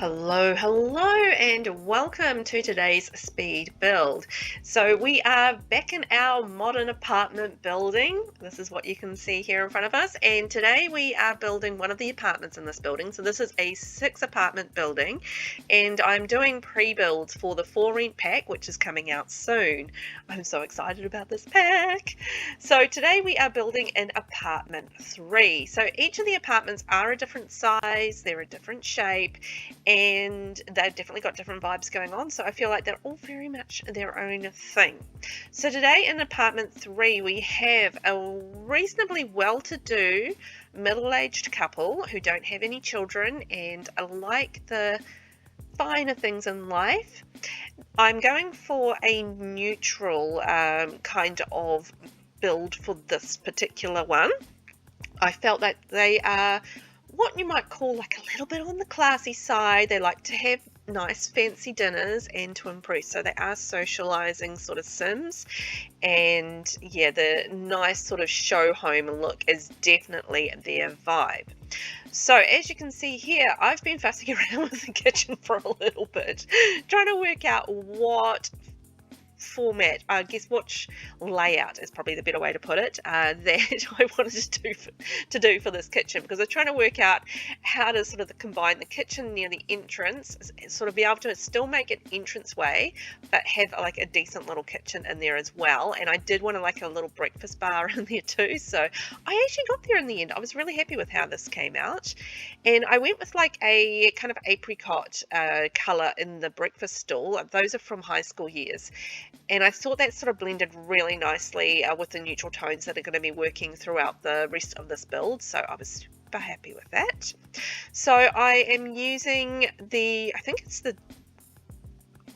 Hello, and welcome to today's speed build. So we are back in our modern apartment building. This is what you can see here in front of us, and today we are building one of the apartments in this building. So this is a 6 apartment building, and I'm doing pre-builds for the 4 rent pack, which is coming out soon. I'm so excited about this pack. So today we are building in apartment 3. So each of the apartments are a different size, they're a different shape, and they've definitely got different vibes going on, so I feel like they're all very much their own thing. So today in apartment 3 we have a reasonably well-to-do middle-aged couple who don't have any children and like the finer things in life. I'm going for a neutral kind of build for this particular one. I felt that they are what you might call like a little bit on the classy side. They like to have nice fancy dinners and to impress, so they are socializing sort of Sims, and yeah, the nice sort of show home look is definitely their vibe. So as you can see here, I've been fussing around with the kitchen for a little bit, trying to work out what format, I guess which layout is probably the better way to put it, that I wanted to do for this kitchen, because I'm trying to work out how to sort of combine the kitchen near the entrance, sort of be able to still make an entranceway but have like a decent little kitchen in there as well. And I did want to like a little breakfast bar in there too, so I actually got there in the end. I was really happy with how this came out, and I went with like a kind of apricot color in the breakfast stool. Those are from high school years, and I thought that sort of blended really nicely with the neutral tones that are going to be working throughout the rest of this build, so I was super happy with that. So I am using the, I think it's the,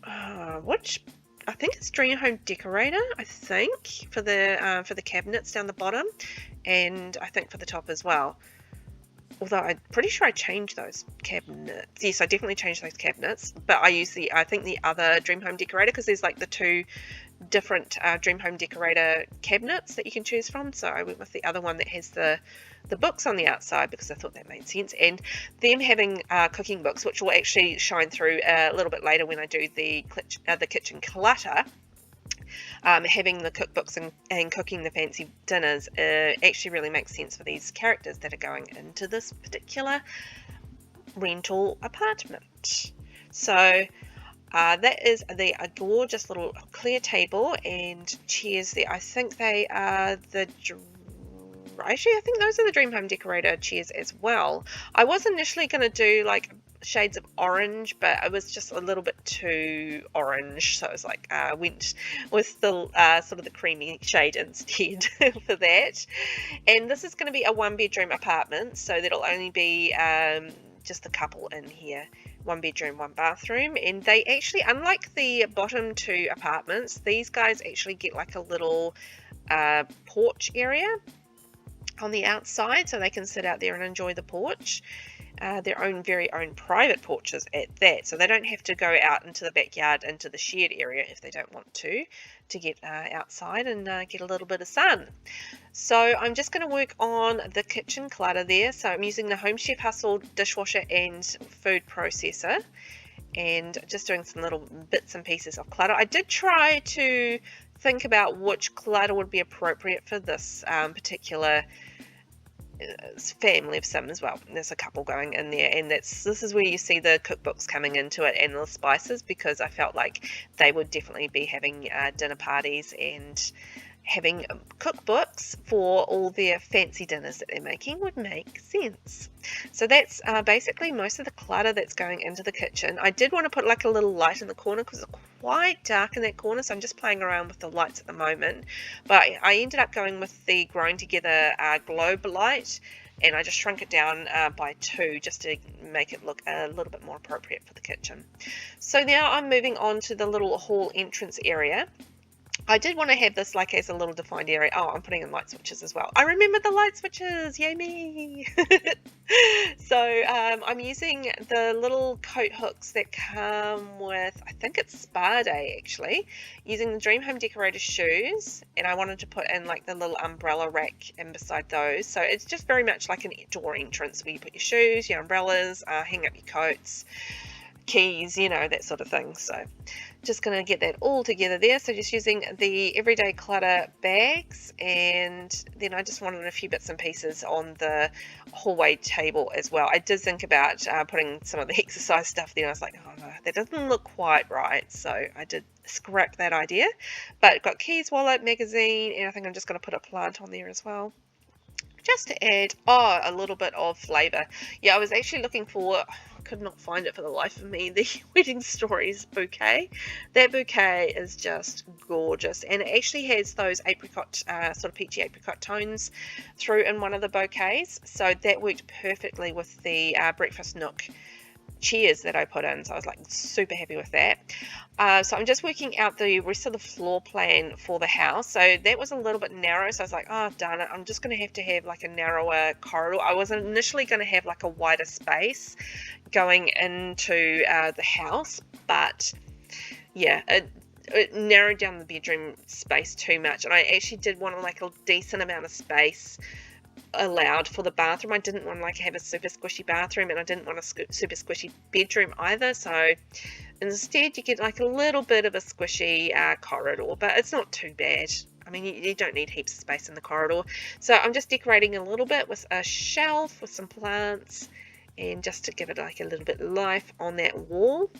I think it's Dream Home Decorator, I think, for the cabinets down the bottom, and I think for the top as well. Although I'm pretty sure I changed those cabinets. Yes, I definitely changed those cabinets, but I use I think the other Dream Home Decorator, because there's like the 2 different Dream Home Decorator cabinets that you can choose from. So I went with the other one that has the books on the outside, because I thought that made sense. And them having cooking books, which will actually shine through a little bit later when I do the kitchen clutter. Having the cookbooks and cooking the fancy dinners actually really makes sense for these characters that are going into this particular rental apartment. So that is the gorgeous little clear table and chairs there. I think they are actually, I think those are the Dream Home Decorator chairs as well. I was initially going to do like shades of orange, but it was just a little bit too orange, so I was like, went with the sort of the creamy shade instead for that. And this is going to be a 1-bedroom apartment, so that'll only be just the couple in here. 1 bedroom, 1 bathroom, and they actually, unlike the bottom 2 apartments, these guys actually get like a little porch area on the outside, so they can sit out there and enjoy the porch. Their very own private porches at that, so they don't have to go out into the backyard, into the shared area if they don't want to get outside and get a little bit of sun. So I'm just going to work on the kitchen clutter there. So I'm using the Home Chef Hustle dishwasher and food processor, and just doing some little bits and pieces of clutter. I did try to think about which clutter would be appropriate for this particular family of Sims as well. There's a couple going in there, and this is where you see the cookbooks coming into it and the spices, because I felt like they would definitely be having dinner parties and having cookbooks for all their fancy dinners that they're making would make sense. So that's basically most of the clutter that's going into the kitchen. I did want to put like a little light in the corner because it's quite dark in that corner, so I'm just playing around with the lights at the moment. But I ended up going with the Grown Together globe light, and I just shrunk it down by 2 just to make it look a little bit more appropriate for the kitchen. So now I'm moving on to the little hall entrance area. I did want to have this like as a little defined area. Oh, I'm putting in light switches as well. I remember the light switches, yay me! So I'm using the little coat hooks that come with, I think it's Spa Day actually, using the Dream Home Decorator shoes, and I wanted to put in like the little umbrella rack in beside those. So it's just very much like an door entrance where you put your shoes, your umbrellas, hang up your coats. keys, you know, that sort of thing. So just going to get that all together there. So just using the everyday clutter bags, and then I just wanted a few bits and pieces on the hallway table as well. I did think about putting some of the exercise stuff there. I was like, oh no, that doesn't look quite right, so I did scrap that idea. But got keys, wallet, magazine, and I think I'm just going to put a plant on there as well, just to add a little bit of flavour. Yeah, I was actually looking for, I could not find it for the life of me, the Wedding Stories bouquet. That bouquet is just gorgeous, and it actually has those apricot, sort of peachy apricot tones through in one of the bouquets, so that worked perfectly with the breakfast nook chairs that I put in, so I was like super happy with that. So I'm just working out the rest of the floor plan for the house. So that was a little bit narrow, so I was like, oh darn it, I'm just going to have like a narrower corridor. I was initially going to have like a wider space going into the house, but yeah, it narrowed down the bedroom space too much, and I actually did want like a decent amount of space allowed for the bathroom. I didn't want to like have a super squishy bathroom, and I didn't want a super squishy bedroom either, so instead you get like a little bit of a squishy corridor, but it's not too bad. I mean, you don't need heaps of space in the corridor. So I'm just decorating a little bit with a shelf with some plants, and just to give it like a little bit of life on that wall.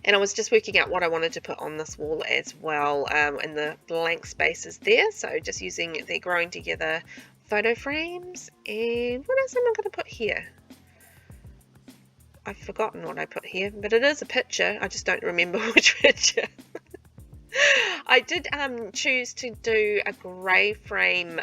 And I was just working out what I wanted to put on this wall as well, in the blank spaces there. So just using the Growing Together photo frames. And what else am I going to put here? I've forgotten what I put here, but it is a picture. I just don't remember which picture. I did choose to do a grey frame.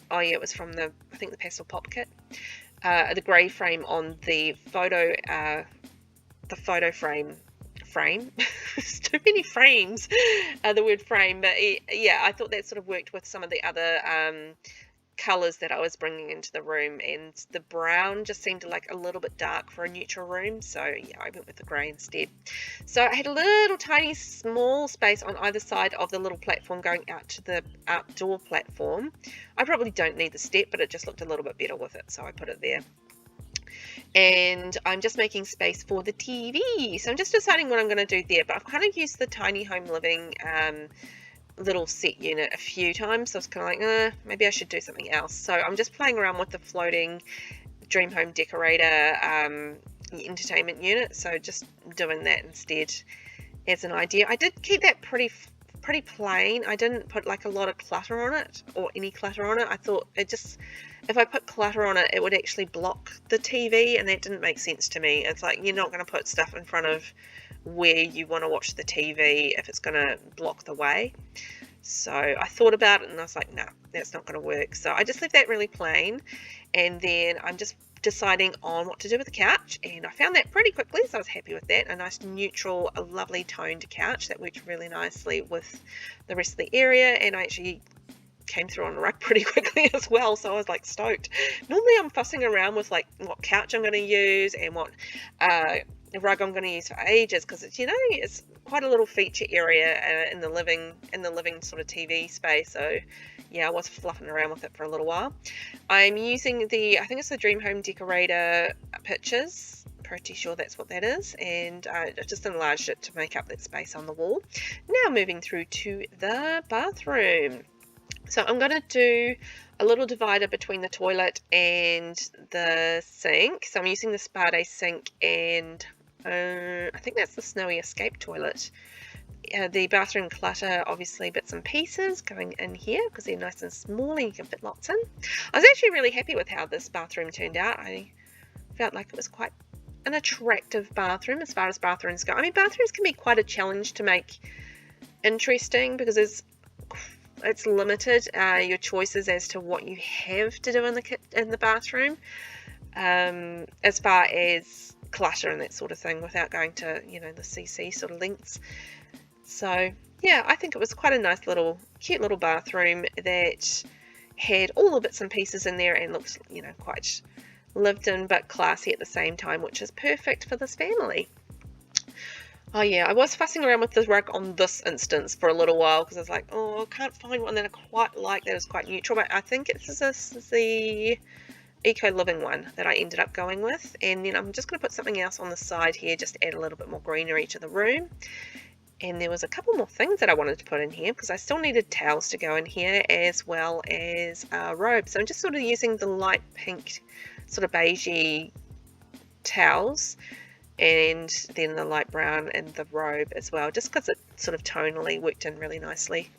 Oh yeah, it was from I think the Pastel Pop kit. The grey frame on the photo frame. There's too many frames, the word frame, but yeah, I thought that sort of worked with some of the other colours that I was bringing into the room, and the brown just seemed like a little bit dark for a neutral room, so yeah, I went with the grey instead. So I had a little tiny small space on either side of the little platform going out to the outdoor platform. I probably don't need the step, but it just looked a little bit better with it, so I put it there. And I'm just making space for the TV, so I'm just deciding what I'm going to do there, but I've kind of used the tiny home living little set unit a few times, so I was kind of like, maybe I should do something else. So I'm just playing around with the floating dream home decorator entertainment unit, so just doing that instead as an idea. I did keep that pretty plain. I didn't put like a lot of clutter on it, or any clutter on it. I thought if I put clutter on it, it would actually block the TV, and that didn't make sense to me. It's like, you're not going to put stuff in front of where you want to watch the TV if it's going to block the way. So I thought about it, and I was like, no, that's not going to work. So I just left that really plain, and then I'm just deciding on what to do with the couch, and I found that pretty quickly, so I was happy with that. A nice neutral, a lovely toned couch that worked really nicely with the rest of the area, and I actually came through on a rug pretty quickly as well, so I was like stoked. Normally I'm fussing around with like what couch I'm going to use and what rug I'm going to use for ages, because it's, you know, it's quite a little feature area in the living sort of TV space. So yeah, I was fluffing around with it for a little while. I'm using I think it's the Dream Home Decorator pictures, pretty sure that's what that is, and I just enlarged it to make up that space on the wall. Now moving through to the bathroom. So I'm going to do a little divider between the toilet and the sink. So I'm using the Spa Day sink, and I think that's the Snowy Escape toilet. The bathroom clutter, obviously bits and pieces going in here because they're nice and small and you can fit lots in. I was actually really happy with how this bathroom turned out. I felt like it was quite an attractive bathroom as far as bathrooms go. I mean, bathrooms can be quite a challenge to make interesting because it's limited, your choices as to what you have to do in the bathroom, as far as clutter and that sort of thing, without going to, you know, the CC sort of lengths. So yeah, I think it was quite a nice cute little bathroom that had all the bits and pieces in there and looked, you know, quite lived in but classy at the same time, which is perfect for this family. Oh yeah, I was fussing around with the rug on this instance for a little while because I was like, oh, I can't find one that I quite like that is quite neutral, but I think it's the eco living one that I ended up going with, and then I'm just going to put something else on the side here just to add a little bit more greenery to the room. And there was a couple more things that I wanted to put in here because I still needed towels to go in here as well as robes. So I'm just sort of using the light pink sort of beigey towels and then the light brown and the robe as well, just because it sort of tonally worked in really nicely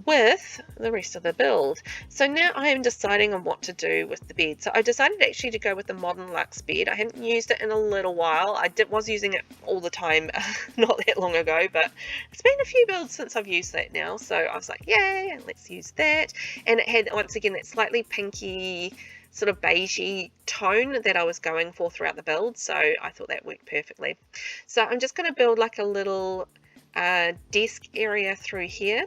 with the rest of the build. So now I am deciding on what to do with the bed. So I decided actually to go with the Modern Luxe bed. I hadn't used it in a little while. I was using it all the time not that long ago, but it's been a few builds since I've used that now. So I was like, yay, let's use that. And it had, once again, that slightly pinky sort of beigey tone that I was going for throughout the build. So I thought that worked perfectly. So I'm just going to build like a little desk area through here.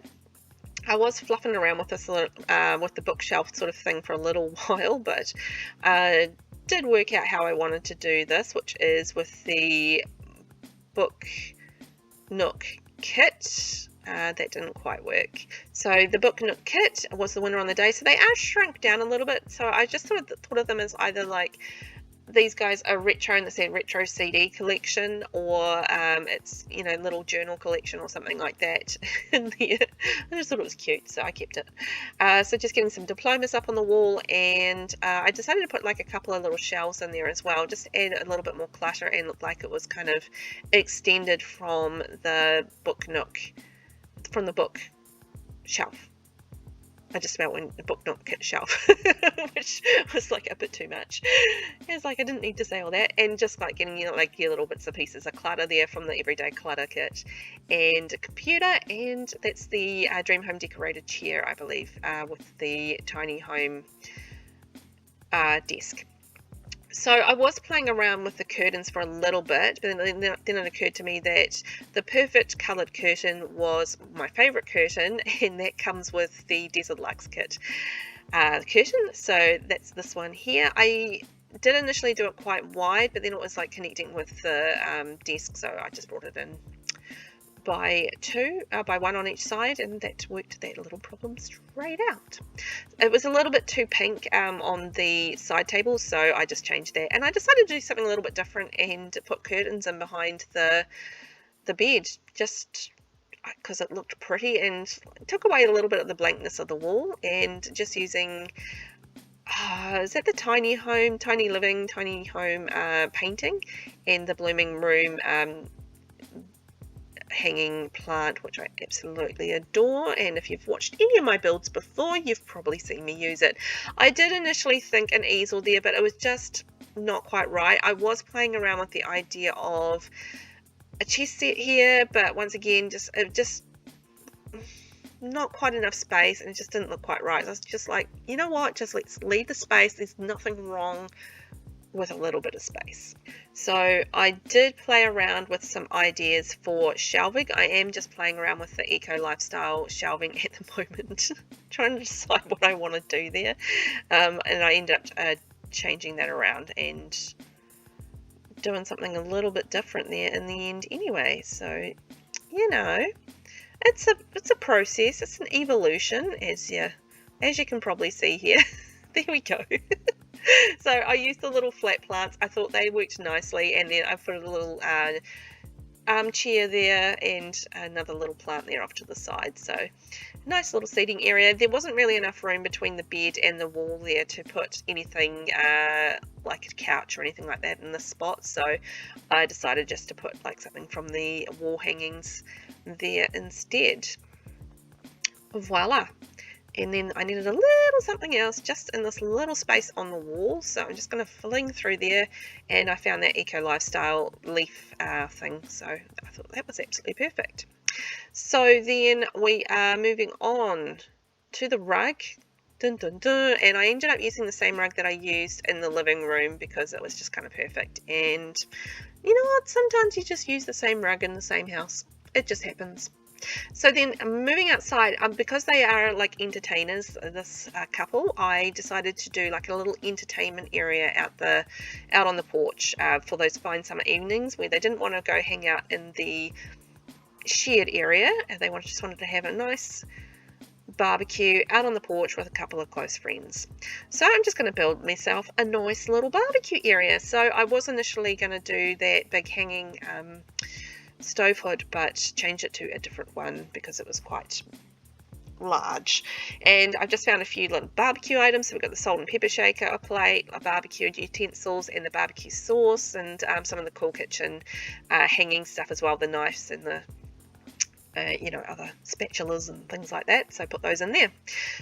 I was fluffing around with this with the bookshelf sort of thing for a little while, but did work out how I wanted to do this, which is with the book nook kit. That didn't quite work. So the book nook kit was the winner on the day. So they are shrunk down a little bit. So I just thought of them as either like these guys are retro and they said retro CD collection, or it's, you know, little journal collection or something like that in there. I just thought it was cute, so I kept it. So just getting some diplomas up on the wall, and I decided to put like a couple of little shelves in there as well, just to add a little bit more clutter and look like it was kind of extended from the book nook, from the book shelf. I just about went the book nook kit shelf, which was like a bit too much. It's like I didn't need to say all that, and just like getting, you know, like your little bits and pieces of clutter there from the everyday clutter kit, and a computer, and that's the Dream Home decorated chair, I believe, with the tiny home desk. So I was playing around with the curtains for a little bit, but then it occurred to me that the perfect coloured curtain was my favourite curtain, and that comes with the Desert Luxe kit curtain. So that's this one here. I did initially do it quite wide, but then it was like connecting with the desk, so I just brought it in by one on each side, and that worked that little problem straight out. It was a little bit too pink on the side table, so I just changed that, and I decided to do something a little bit different and put curtains in behind the bed, just because it looked pretty and took away a little bit of the blankness of the wall. And just using is that the tiny home painting, and the blooming room hanging plant, which I absolutely adore, and if you've watched any of my builds before, you've probably seen me use it. I did initially think an easel there, but it was just not quite right. I was playing around with the idea of a chess set here, but once again, just not quite enough space, and it just didn't look quite right. So I was just like, you know what, just let's leave the space. There's nothing wrong with a little bit of space. So I did play around with some ideas for shelving. I am just playing around with the eco lifestyle shelving at the moment, trying to decide what I want to do there, and I ended up changing that around and doing something a little bit different there in the end anyway. So, you know, it's a process, it's an evolution, as you can probably see here. There we go. So I used the little flat plants. I thought they worked nicely, and then I put a little armchair there and another little plant there off to the side. So nice little seating area. There wasn't really enough room between the bed and the wall there to put anything like a couch or anything like that in this spot, so I decided just to put like something from the wall hangings there instead. Voila. And then I needed a little something else just in this little space on the wall, so I'm just going to fling through there, and I found that eco lifestyle leaf thing, so I thought that was absolutely perfect. So then we are moving on to the rug. Dun, dun, dun. And I ended up using the same rug that I used in the living room because it was just kind of perfect. And you know what, sometimes you just use the same rug in the same house. It just happens. So then moving outside, because they are like entertainers, this couple, I decided to do like a little entertainment area out on the porch for those fine summer evenings where they didn't want to go hang out in the shared area. They just wanted to have a nice barbecue out on the porch with a couple of close friends. So I'm just going to build myself a nice little barbecue area. So I was initially going to do that big hanging stove hood, but change it to a different one because it was quite large. And I've just found a few little barbecue items. So we've got the salt and pepper shaker, a plate, a barbecue utensils, and the barbecue sauce, and some of the cool kitchen hanging stuff as well, the knives and the other spatulas and things like that. So I put those in there.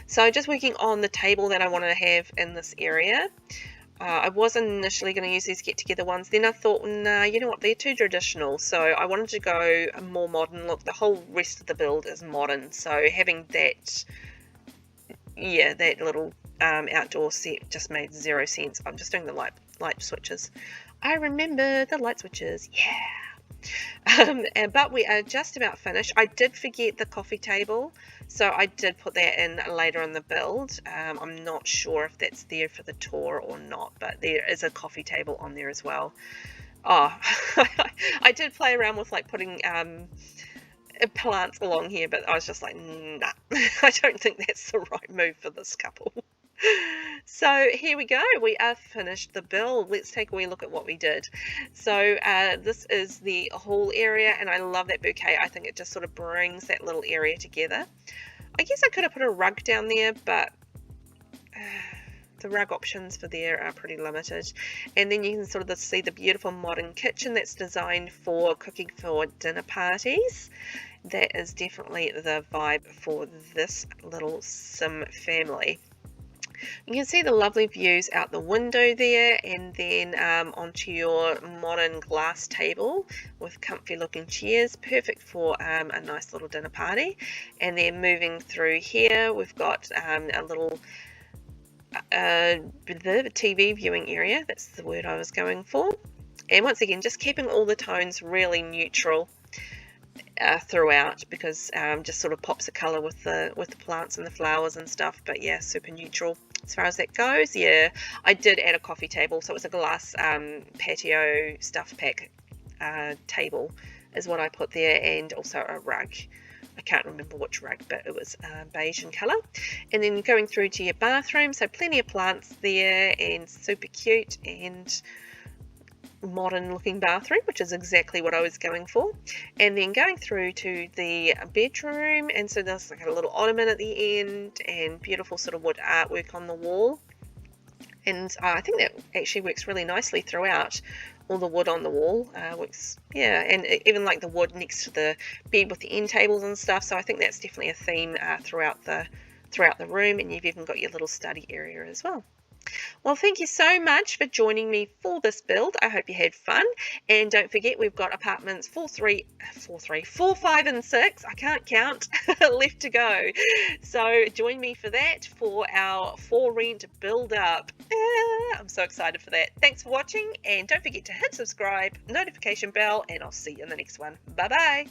So just working on the table that I wanted to have in this area. I was initially going to use these get-together ones. Then I thought, nah, you know what, they're too traditional. So I wanted to go a more modern look. The whole rest of the build is modern. So having that, that little outdoor set just made zero sense. I'm just doing the light switches. I remember the light switches. Yeah. But we are just about finished. I did forget the coffee table, so I did put that in later in the build. I'm not sure if that's there for the tour or not, but there is a coffee table on there as well. Oh, I did play around with like putting plants along here, but I was just like, nah, I don't think that's the right move for this couple. So here we go, we are finished the build. Let's take a wee look at what we did. So this is the whole area, and I love that bouquet. I think it just sort of brings that little area together. I guess I could have put a rug down there, but the rug options for there are pretty limited. And then you can sort of see the beautiful modern kitchen that's designed for cooking for dinner parties. That is definitely the vibe for this little sim family. You can see the lovely views out the window there, and then onto your modern glass table with comfy looking chairs, perfect for a nice little dinner party. And then moving through here, we've got a little the TV viewing area. That's the word I was going for. And once again, just keeping all the tones really neutral throughout, because just sort of pops a color with the plants and the flowers and stuff. But yeah, super neutral as far as that goes. Yeah, I did add a coffee table, so it was a glass patio stuff pack table is what I put there, and also a rug. I can't remember which rug, but it was beige in colour. And then going through to your bathroom, so plenty of plants there, and super cute and modern looking bathroom, which is exactly what I was going for. And then going through to the bedroom, and so there's like a little ottoman at the end, and beautiful sort of wood artwork on the wall. And I think that actually works really nicely throughout. All the wood on the wall works, yeah, and even like the wood next to the bed with the end tables and stuff. So I think that's definitely a theme throughout the room, and you've even got your little study area as well. Well, thank you so much for joining me for this build. I hope you had fun. And don't forget, we've got apartments 4, 5, and 6. I can't count left to go. So join me for that, for our for rent build up. I'm so excited for that. Thanks for watching, and don't forget to hit subscribe, notification bell, and I'll see you in the next one. Bye bye.